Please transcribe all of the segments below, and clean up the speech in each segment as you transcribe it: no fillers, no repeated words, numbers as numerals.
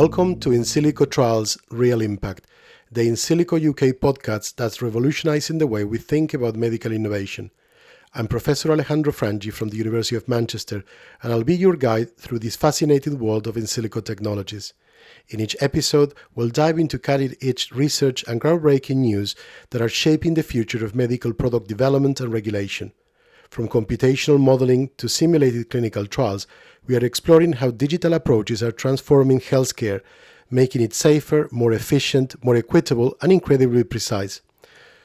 Welcome to In-Silico Trials Real Impact, the In-Silico UK podcast that's revolutionizing the way we think about medical innovation. I'm Professor Alejandro Frangi from the University of Manchester, and I'll be your guide through this fascinating world of in-silico technologies. In each episode, we'll dive into cutting-edge research and groundbreaking news that are shaping the future of medical product development and regulation. From computational modeling to simulated clinical trials, we are exploring how digital approaches are transforming healthcare, making it safer, more efficient, more equitable, and incredibly precise.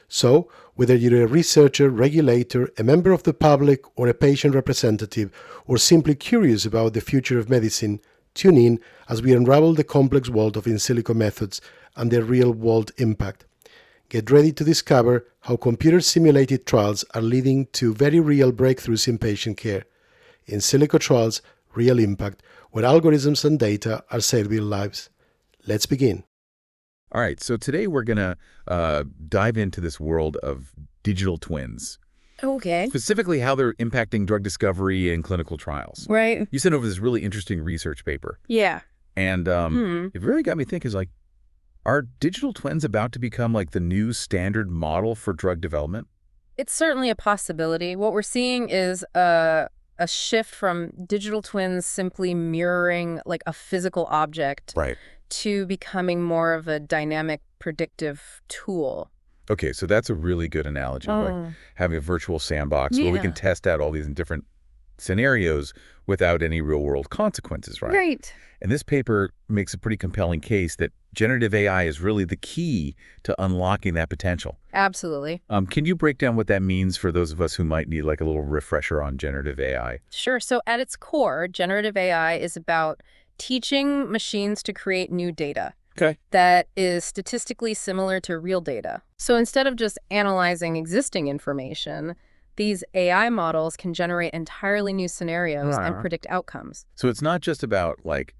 So, whether you're a researcher, regulator, a member of the public, or a patient representative, or simply curious about the future of medicine, tune in as we unravel the complex world of in-silico methods and their real-world impact. Get ready to discover how computer-simulated trials are leading to very real breakthroughs in patient care. In-Silico Trials, Real Impact, where algorithms and data are saving lives. Let's begin. All right, so today we're going to dive into this world of digital twins. Okay. Specifically how they're impacting drug discovery and clinical trials. Right. You sent over this really interesting research paper. Yeah. And it really got me thinking, are digital twins about to become like the new standard model for drug development? It's certainly a possibility. What we're seeing is a shift from digital twins simply mirroring like a physical object to becoming more of a dynamic predictive tool. Okay, so that's a really good analogy, like having a virtual sandbox where we can test out all these different scenarios without any real-world consequences, right? Right. And this paper makes a pretty compelling case that generative AI is really the key to unlocking that potential. Absolutely. Can you break down what that means for those of us who might need like a little refresher on generative AI? Sure. So at its core, generative AI is about teaching machines to create new data. Okay. That is statistically similar to real data. So instead of just analyzing existing information, these AI models can generate entirely new scenarios and predict outcomes. So it's not just about like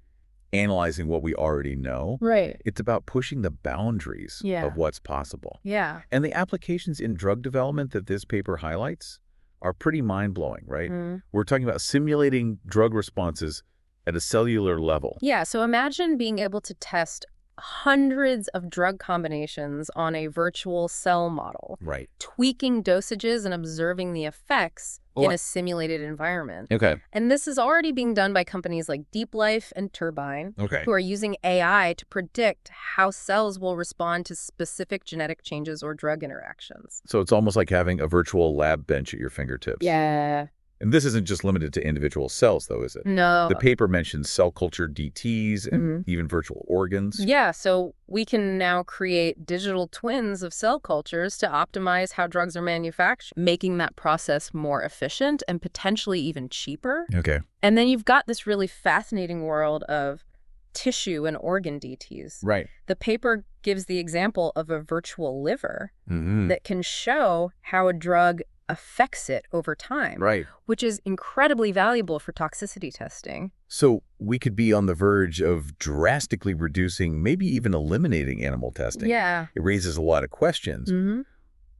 analyzing what we already know. Right. It's about pushing the boundaries of what's possible. Yeah. And the applications in drug development that this paper highlights are pretty mind-blowing, right? We're talking about simulating drug responses at a cellular level. Yeah, so imagine being able to test hundreds of drug combinations on a virtual cell model. Right. Tweaking dosages and observing the effects in a simulated environment. Okay. And this is already being done by companies like Deep Life and Turbine, who are using AI to predict how cells will respond to specific genetic changes or drug interactions. So it's almost like having a virtual lab bench at your fingertips. Yeah. And this isn't just limited to individual cells, though, is it? No. The paper mentions cell culture DTs and even virtual organs. Yeah, so we can now create digital twins of cell cultures to optimize how drugs are manufactured, making that process more efficient and potentially even cheaper. Okay. And then you've got this really fascinating world of tissue and organ DTs. Right. The paper gives the example of a virtual liver that can show how a drug affects it over time, which is incredibly valuable for toxicity testing. So we could be on the verge of drastically reducing, maybe even eliminating animal testing. Yeah. It raises a lot of questions,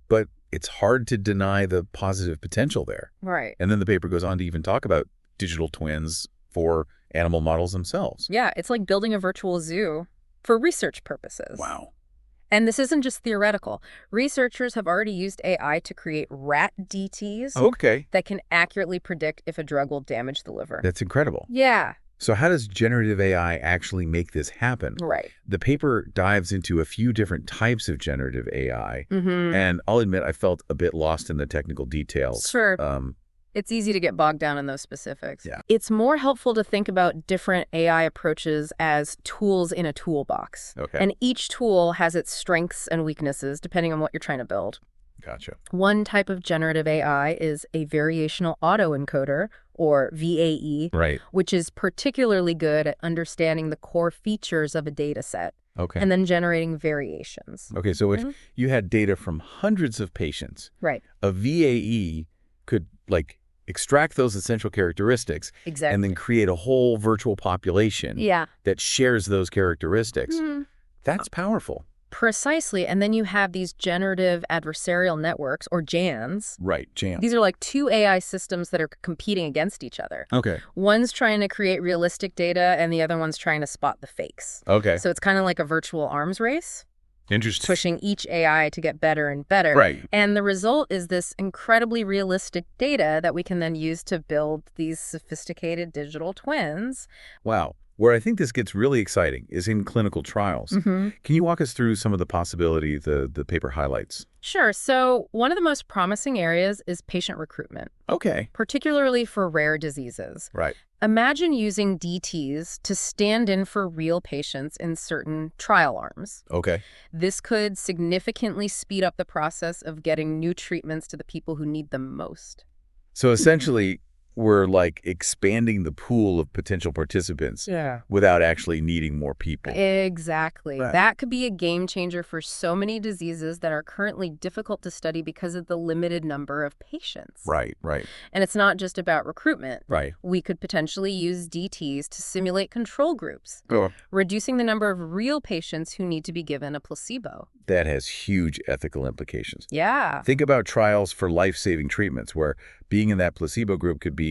but it's hard to deny the positive potential there. Right. And then the paper goes on to even talk about digital twins for animal models themselves. Yeah, it's like building a virtual zoo for research purposes. Wow. And this isn't just theoretical. Researchers have already used AI to create rat DTs that can accurately predict if a drug will damage the liver. That's incredible. Yeah. So how does generative AI actually make this happen? Right. The paper dives into a few different types of generative AI, and I'll admit I felt a bit lost in the technical details. Sure. It's easy to get bogged down in those specifics. Yeah. It's more helpful to think about different AI approaches as tools in a toolbox. Okay. And each tool has its strengths and weaknesses depending on what you're trying to build. Gotcha. One type of generative AI is a variational autoencoder, or VAE, which is particularly good at understanding the core features of a data set. Okay. And then generating variations. Okay, so if you had data from hundreds of patients, a VAE could extract those essential characteristics and then create a whole virtual population that shares those characteristics. That's powerful. Precisely. And then you have these generative adversarial networks, or GANs. Right, jam. These are like two AI systems that are competing against each other. Okay. One's trying to create realistic data, and the other one's trying to spot the fakes. Okay. So it's kind of like a virtual arms race, Interesting. pushing each AI to get better and better. Right. And the result is this incredibly realistic data that we can then use to build these sophisticated digital twins. Wow. Where I think this gets really exciting is in clinical trials. Mm-hmm. Can you walk us through some of the possibility the paper highlights? Sure. So one of the most promising areas is patient recruitment, Okay. particularly for rare diseases. Right. Imagine using DTs to stand in for real patients in certain trial arms. Okay. This could significantly speed up the process of getting new treatments to the people who need them most. So essentially, we're like expanding the pool of potential participants without actually needing more people. Exactly. Right. That could be a game changer for so many diseases that are currently difficult to study because of the limited number of patients. Right, right, And it's not just about recruitment. right. We could potentially use DTs to simulate control groups, Oh. reducing the number of real patients who need to be given a placebo. That has huge ethical implications. Yeah. Think about trials for life-saving treatments where being in that placebo group could be,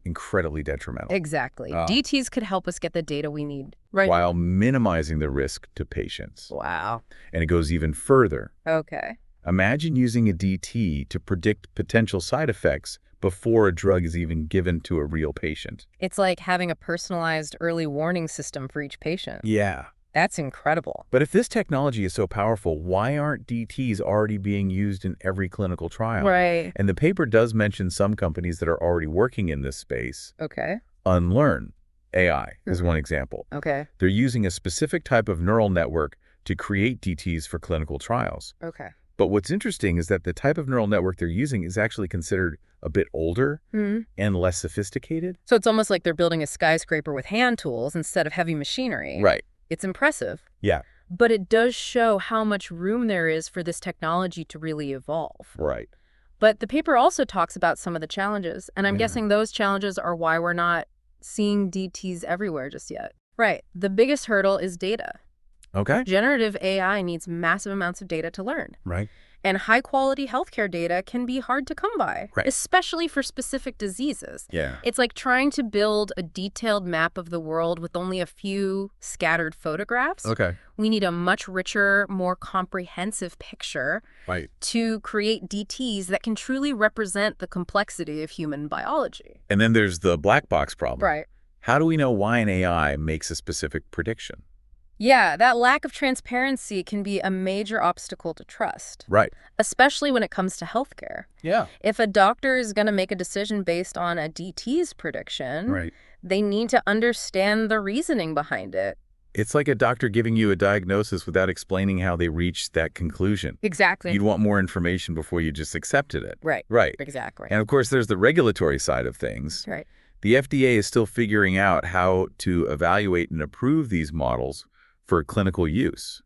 incredibly detrimental. Exactly. Ah. DTs could help us get the data we need. Right. While minimizing the risk to patients. Wow. And it goes even further. Okay. Imagine using a DT to predict potential side effects before a drug is even given to a real patient. It's like having a personalized early warning system for each patient. Yeah. That's incredible. But if this technology is so powerful, why aren't DTs already being used in every clinical trial? Right. And the paper does mention some companies that are already working in this space. Okay. Unlearn AI is one example. Okay. They're using a specific type of neural network to create DTs for clinical trials. Okay. But what's interesting is that the type of neural network they're using is actually considered a bit older and less sophisticated. So it's almost like they're building a skyscraper with hand tools instead of heavy machinery. Right. It's impressive. Yeah. But it does show how much room there is for this technology to really evolve. Right. But the paper also talks about some of the challenges, and I'm guessing those challenges are why we're not seeing DTs everywhere just yet. Right. The biggest hurdle is data. Okay. Generative AI needs massive amounts of data to learn. Right. And high-quality healthcare data can be hard to come by, Right. especially for specific diseases. Yeah. It's like trying to build a detailed map of the world with only a few scattered photographs. Okay. We need a much richer, more comprehensive picture Right. to create DTs that can truly represent the complexity of human biology. And then there's the black box problem. Right. How do we know why an AI makes a specific prediction? Yeah, that lack of transparency can be a major obstacle to trust, Right. especially when it comes to healthcare. Yeah. If a doctor is going to make a decision based on a DT's prediction, Right. they need to understand the reasoning behind it. It's like a doctor giving you a diagnosis without explaining how they reached that conclusion. Exactly. You'd want more information before you just accepted it. Right. Right. Exactly. And of course, there's the regulatory side of things. Right. The FDA is still figuring out how to evaluate and approve these models for clinical use.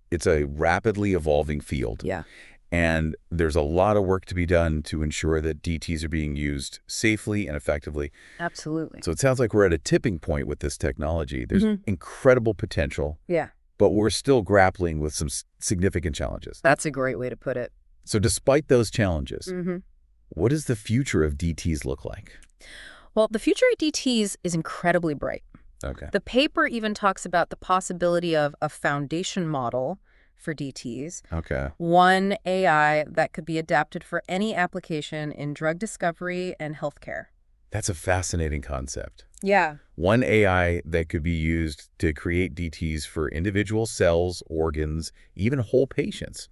It's a rapidly evolving field. Yeah. And there's a lot of work to be done to ensure that DTs are being used safely and effectively. Absolutely. So it sounds like we're at a tipping point with this technology. There's incredible potential, Yeah. but we're still grappling with some significant challenges. That's a great way to put it. So despite those challenges, what does the future of DTs look like? Well, the future of DTs is incredibly bright. Okay. The paper even talks about the possibility of a foundation model for DTs, Okay. one AI that could be adapted for any application in drug discovery and healthcare. That's a fascinating concept. Yeah. One AI that could be used to create DTs for individual cells, organs, even whole patients.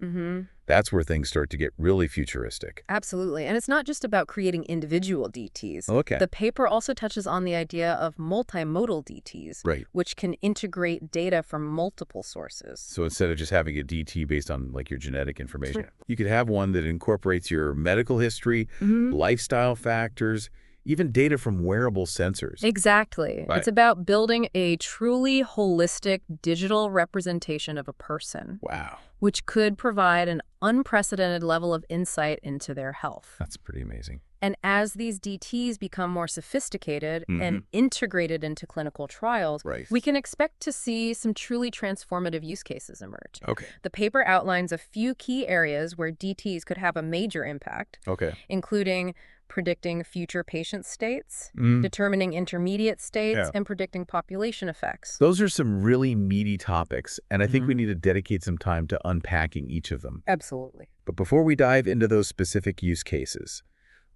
That's where things start to get really futuristic. Absolutely. And it's not just about creating individual DTs. Okay. The paper also touches on the idea of multimodal DTs, Right. which can integrate data from multiple sources. So instead of just having a DT based on like your genetic information, you could have one that incorporates your medical history, lifestyle factors, even data from wearable sensors. Exactly. Right. It's about building a truly holistic digital representation of a person, Wow. which could provide an unprecedented level of insight into their health. That's pretty amazing. And as these DTs become more sophisticated and integrated into clinical trials, we can expect to see some truly transformative use cases emerge. Okay. The paper outlines a few key areas where DTs could have a major impact, including predicting future patient states, determining intermediate states, and predicting population effects. Those are some really meaty topics, and I think we need to dedicate some time to unpacking each of them. Absolutely. But before we dive into those specific use cases,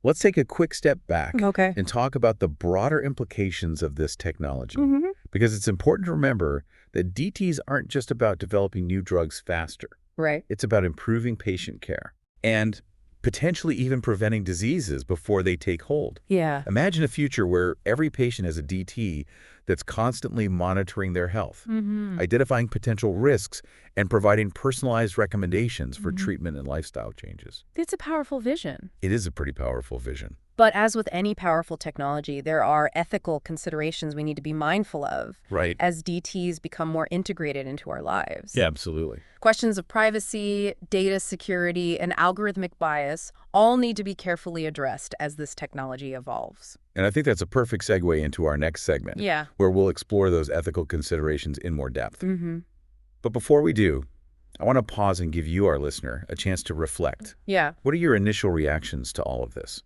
let's take a quick step back and talk about the broader implications of this technology. Because it's important to remember that DTs aren't just about developing new drugs faster. Right. It's about improving patient care and potentially even preventing diseases before they take hold. Yeah. Imagine a future where every patient has a DT that's constantly monitoring their health, identifying potential risks, and providing personalized recommendations for treatment and lifestyle changes. It's a powerful vision. It is a pretty powerful vision. But as with any powerful technology, there are ethical considerations we need to be mindful of as DTs become more integrated into our lives. Yeah, absolutely. Questions of privacy, data security, and algorithmic bias all need to be carefully addressed as this technology evolves. And I think that's a perfect segue into our next segment, where we'll explore those ethical considerations in more depth. But before we do, I want to pause and give you, our listener, a chance to reflect. Yeah. What are your initial reactions to all of this?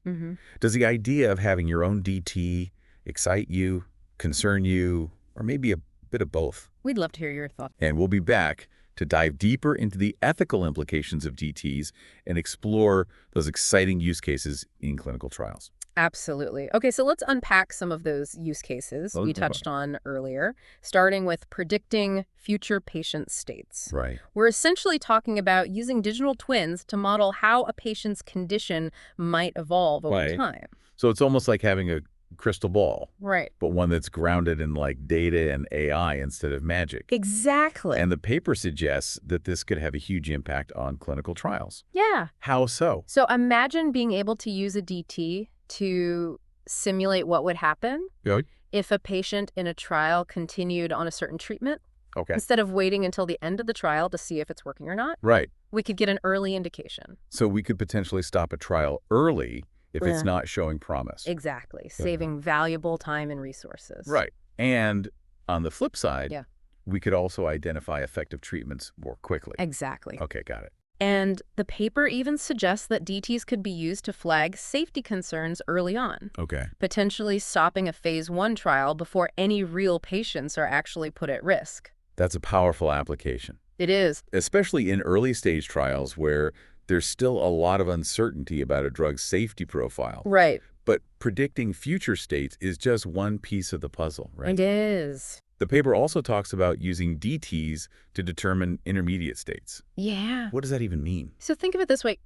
Does the idea of having your own DT excite you, concern you, or maybe a bit of both? We'd love to hear your thoughts. And we'll be back to dive deeper into the ethical implications of DTs and explore those exciting use cases in clinical trials. Absolutely. Okay, so let's unpack some of those use cases we touched on earlier, starting with predicting future patient states. Right. We're essentially talking about using digital twins to model how a patient's condition might evolve over time. So it's almost like having a crystal ball. Right. But one that's grounded in like data and AI instead of magic. Exactly. And the paper suggests that this could have a huge impact on clinical trials. Yeah. How so? So imagine being able to use a DT to simulate what would happen if a patient in a trial continued on a certain treatment. Instead of waiting until the end of the trial to see if it's working or not. Right. We could get an early indication. So we could potentially stop a trial early if it's not showing promise. Exactly. Saving valuable time and resources. Right. And on the flip side, we could also identify effective treatments more quickly. Exactly. Okay, got it. And the paper even suggests that DTs could be used to flag safety concerns early on. Potentially stopping a phase 1 trial before any real patients are actually put at risk. That's a powerful application. It is. Especially in early stage trials where there's still a lot of uncertainty about a drug's safety profile. Right. But predicting future states is just one piece of the puzzle, right? It is. The paper also talks about using DTs to determine intermediate states. Yeah. What does that even mean? So think of it this way.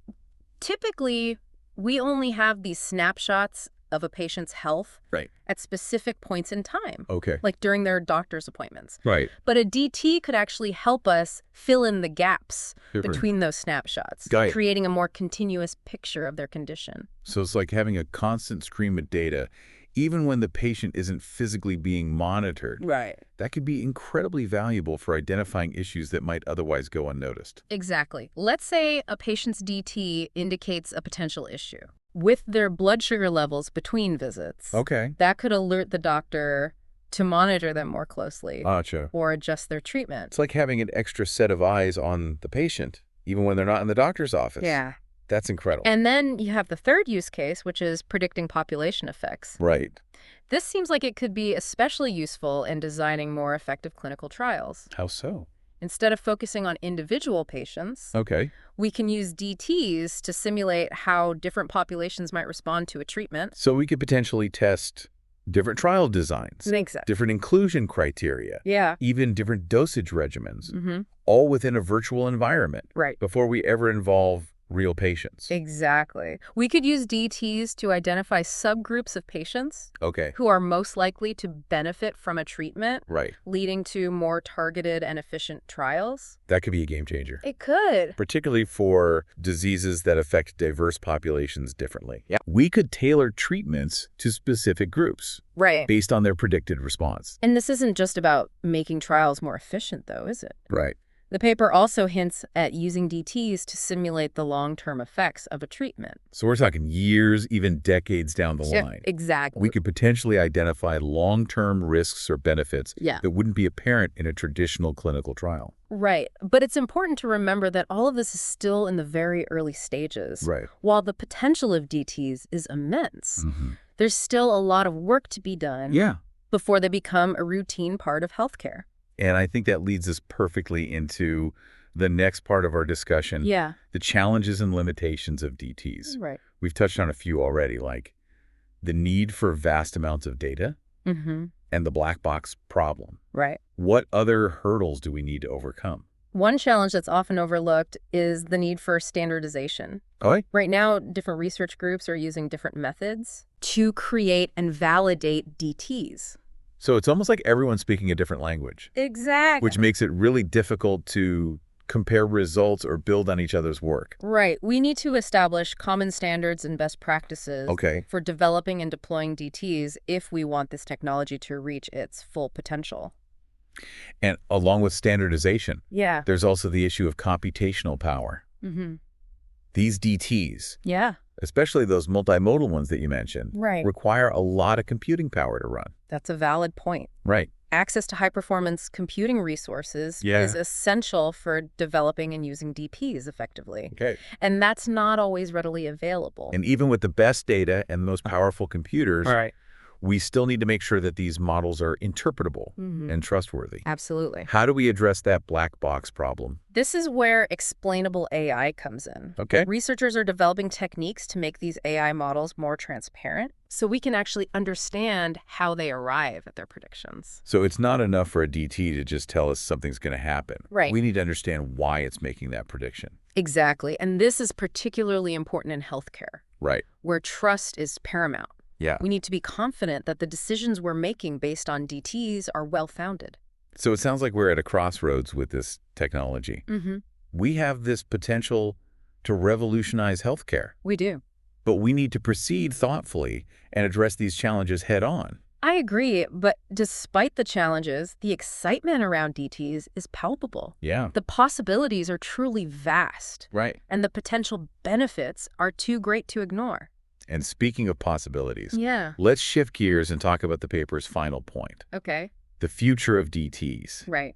Typically, we only have these snapshots of a patient's health at specific points in time. Like during their doctor's appointments. But a DT could actually help us fill in the gaps between those snapshots, creating a more continuous picture of their condition. So it's like having a constant stream of data, even when the patient isn't physically being monitored. Right. That could be incredibly valuable for identifying issues that might otherwise go unnoticed. Exactly. Let's say a patient's DT indicates a potential issue with their blood sugar levels between visits. That could alert the doctor to monitor them more closely or adjust their treatment. It's like having an extra set of eyes on the patient, even when they're not in the doctor's office. Yeah. That's incredible. And then you have the third use case, which is predicting population effects. Right. This seems like it could be especially useful in designing more effective clinical trials. How so? Instead of focusing on individual patients, we can use DTs to simulate how different populations might respond to a treatment. So we could potentially test different trial designs, different inclusion criteria, even different dosage regimens, all within a virtual environment before we ever involve real patients. Exactly. We could use DTs to identify subgroups of patients who are most likely to benefit from a treatment, leading to more targeted and efficient trials. That could be a game changer. It could. Particularly for diseases that affect diverse populations differently. We could tailor treatments to specific groups based on their predicted response. And this isn't just about making trials more efficient, though, is it? The paper also hints at using DTs to simulate the long-term effects of a treatment. So we're talking years, even decades down the line. Exactly. We could potentially identify long-term risks or benefits that wouldn't be apparent in a traditional clinical trial. Right. But it's important to remember that all of this is still in the very early stages. Right. While the potential of DTs is immense, there's still a lot of work to be done before they become a routine part of healthcare. And I think that leads us perfectly into the next part of our discussion, the challenges and limitations of DTs. Right. We've touched on a few already, like the need for vast amounts of data and the black box problem. Right. What other hurdles do we need to overcome? One challenge that's often overlooked is the need for standardization. Right now, different research groups are using different methods to create and validate DTs. So it's almost like everyone's speaking a different language. Exactly. Which makes it really difficult to compare results or build on each other's work. Right. We need to establish common standards and best practices for developing and deploying DTs if we want this technology to reach its full potential. And along with standardization, Yeah. there's also the issue of computational power. Mm-hmm. These DTs, Yeah. especially those multimodal ones that you mentioned, Right. require a lot of computing power to run. That's a valid point. Right. Access to high-performance computing resources is essential for developing and using DPs effectively. Okay. And that's not always readily available. And even with the best data and the most powerful computers, we still need to make sure that these models are interpretable and trustworthy. Absolutely. How do we address that black box problem? This is where explainable AI comes in. Okay. Researchers are developing techniques to make these AI models more transparent so we can actually understand how they arrive at their predictions. So it's not enough for a DT to just tell us something's going to happen. Right. We need to understand why it's making that prediction. Exactly. And this is particularly important in healthcare. Right. Where trust is paramount. Yeah. We need to be confident that the decisions we're making based on DTs are well-founded. So it sounds like we're at a crossroads with this technology. We have this potential to revolutionize healthcare. We do. But we need to proceed thoughtfully and address these challenges head on. I agree, but despite the challenges, the excitement around DTs is palpable. Yeah. The possibilities are truly vast. Right. And the potential benefits are too great to ignore. And speaking of possibilities, Yeah. let's shift gears and talk about the paper's final point. Okay. The future of DTs. Right.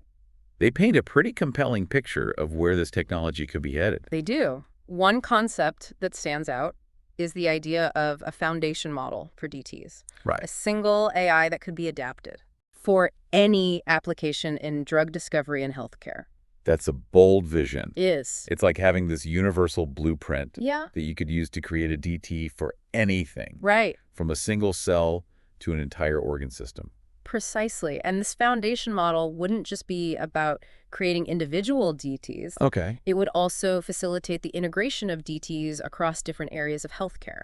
They paint a pretty compelling picture of where this technology could be headed. They do. One concept that stands out is the idea of a foundation model for DTs. Right. A single AI that could be adapted for any application in drug discovery and healthcare. That's a bold vision. Is. It's like having this universal blueprint Yeah. that you could use to create a DT for anything. Right. From a single cell to an entire organ system. Precisely. And this foundation model wouldn't just be about creating individual DTs. Okay. It would also facilitate the integration of DTs across different areas of healthcare.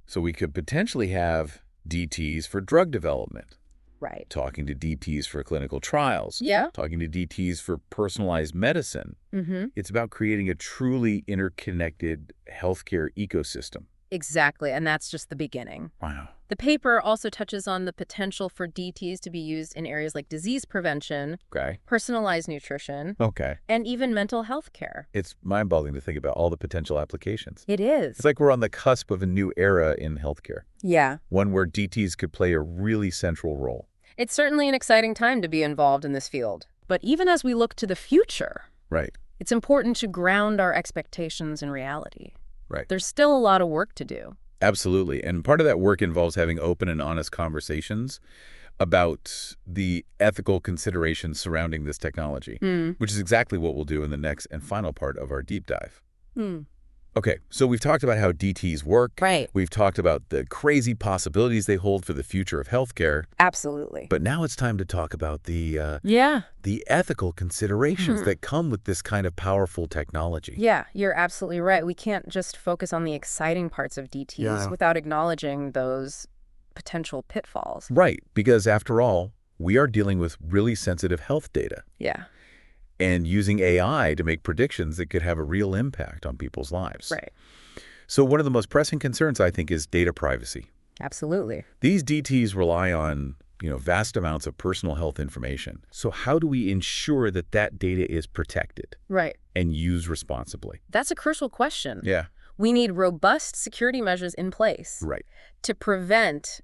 So we could potentially have DTs for drug development. Right. Talking to DTs for clinical trials. Yeah. Talking to DTs for personalized medicine. It's about creating a truly interconnected healthcare ecosystem. Exactly. And that's just the beginning. Wow. The paper also touches on the potential for DTs to be used in areas like disease prevention, personalized nutrition, and even mental health care. It's mind-boggling to think about all the potential applications. It is. It's like we're on the cusp of a new era in healthcare. Yeah. One where DTs could play a really central role. It's certainly an exciting time to be involved in this field. But even as we look to the future, it's important to ground our expectations in reality. There's still a lot of work to do. Absolutely. And part of that work involves having open and honest conversations about the ethical considerations surrounding this technology, which is exactly what we'll do in the next and final part of our deep dive. Okay, so we've talked about how DTs work. We've talked about the crazy possibilities they hold for the future of healthcare. Absolutely. But now it's time to talk about the ethical considerations that come with this kind of powerful technology. Yeah, you're absolutely right. We can't just focus on the exciting parts of DTs without acknowledging those potential pitfalls. Right, because after all, we are dealing with really sensitive health data. Yeah. And using AI to make predictions that could have a real impact on people's lives. Right. So one of the most pressing concerns, I think, is data privacy. Absolutely. These DTs rely on vast amounts of personal health information. So how do we ensure that that data is protected and used responsibly? That's a crucial question. Yeah. We need robust security measures in place to prevent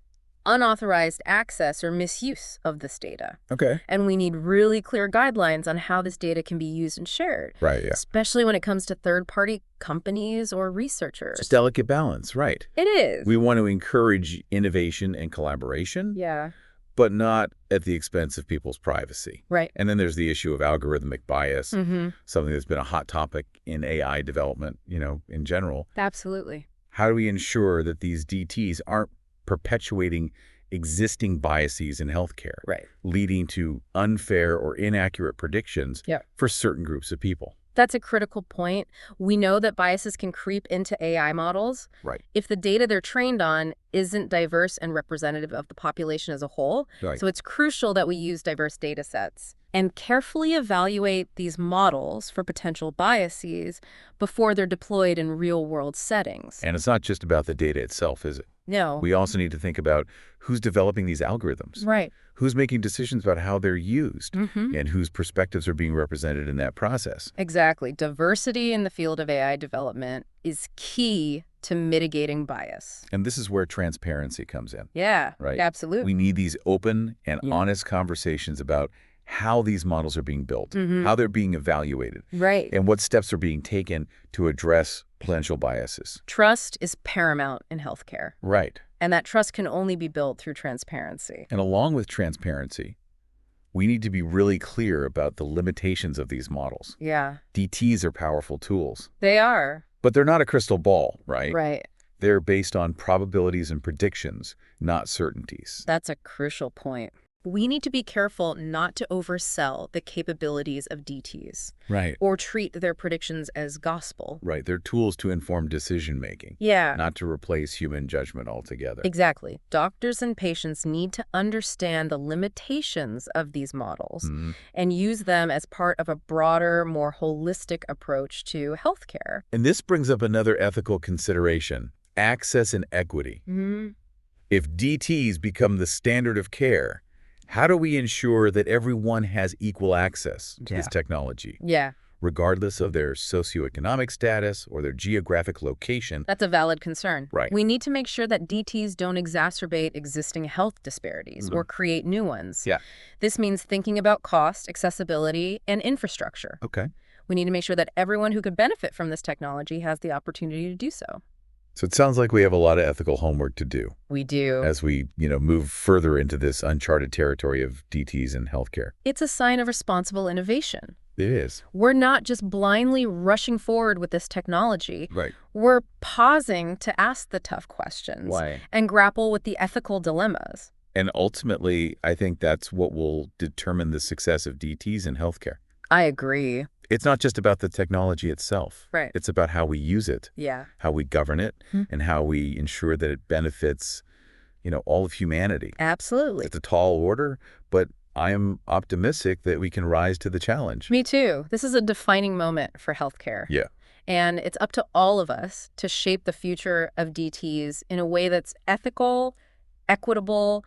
unauthorized access or misuse of this data. Okay. And we need really clear guidelines on how this data can be used and shared. Right, yeah. Especially when it comes to third-party companies or researchers. It's a delicate balance, right. It is. We want to encourage innovation and collaboration. Yeah. But not at the expense of people's privacy. Right. And then there's the issue of algorithmic bias, something that's been a hot topic in AI development, in general. Absolutely. How do we ensure that these DTs aren't perpetuating existing biases in healthcare, leading to unfair or inaccurate predictions for certain groups of people? That's a critical point. We know that biases can creep into AI models. If the data they're trained on isn't diverse and representative of the population as a whole. So it's crucial that we use diverse data sets and carefully evaluate these models for potential biases before they're deployed in real-world settings. And it's not just about the data itself, is it? No. We also need to think about who's developing these algorithms. Who's making decisions about how they're used and whose perspectives are being represented in that process. Exactly. Diversity in the field of AI development is key to mitigating bias. And this is where transparency comes in. Yeah, absolutely. We need these open and honest conversations about how these models are being built, how they're being evaluated, and what steps are being taken to address potential biases. Trust is paramount in healthcare. And that trust can only be built through transparency. And along with transparency, we need to be really clear about the limitations of these models. DTs are powerful tools. They are. But they're not a crystal ball, right? They're based on probabilities and predictions, not certainties. That's a crucial point. We need to be careful not to oversell the capabilities of DTs. Or treat their predictions as gospel. They're tools to inform decision-making. Not to replace human judgment altogether. Exactly. Doctors and patients need to understand the limitations of these models and use them as part of a broader, more holistic approach to healthcare. And this brings up another ethical consideration, access and equity. If DTs become the standard of care, how do we ensure that everyone has equal access to this technology? Regardless of their socioeconomic status or their geographic location. That's a valid concern. We need to make sure that DTs don't exacerbate existing health disparities or create new ones. This means thinking about cost, accessibility, and infrastructure. We need to make sure that everyone who could benefit from this technology has the opportunity to do so. So it sounds like we have a lot of ethical homework to do. We do. As we, move further into this uncharted territory of DTs in healthcare. It's a sign of responsible innovation. It is. We're not just blindly rushing forward with this technology. Right. We're pausing to ask the tough questions. Why? And grapple with the ethical dilemmas. And ultimately, I think that's what will determine the success of DTs in healthcare. I agree. It's not just about the technology itself. Right. It's about how we use it, how we govern it, and how we ensure that it benefits, all of humanity. Absolutely. It's a tall order, but I am optimistic that we can rise to the challenge. Me too. This is a defining moment for healthcare. And it's up to all of us to shape the future of DTs in a way that's ethical, equitable,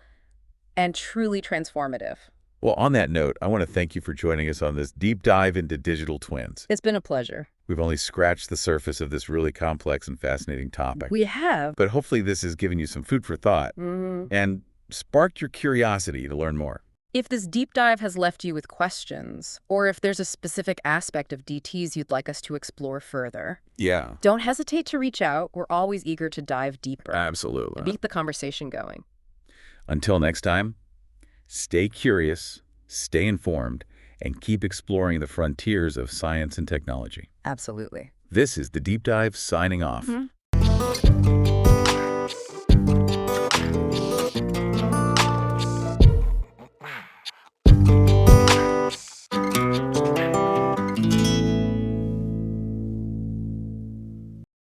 and truly transformative. Well, on that note, I want to thank you for joining us on this deep dive into digital twins. It's been a pleasure. We've only scratched the surface of this really complex and fascinating topic. We have. But hopefully this has given you some food for thought and sparked your curiosity to learn more. If this deep dive has left you with questions, or if there's a specific aspect of DTs you'd like us to explore further, don't hesitate to reach out. We're always eager to dive deeper. Absolutely. And keep the conversation going. Until next time, stay curious, stay informed, and keep exploring the frontiers of science and technology. Absolutely. This is The Deep Dive signing off.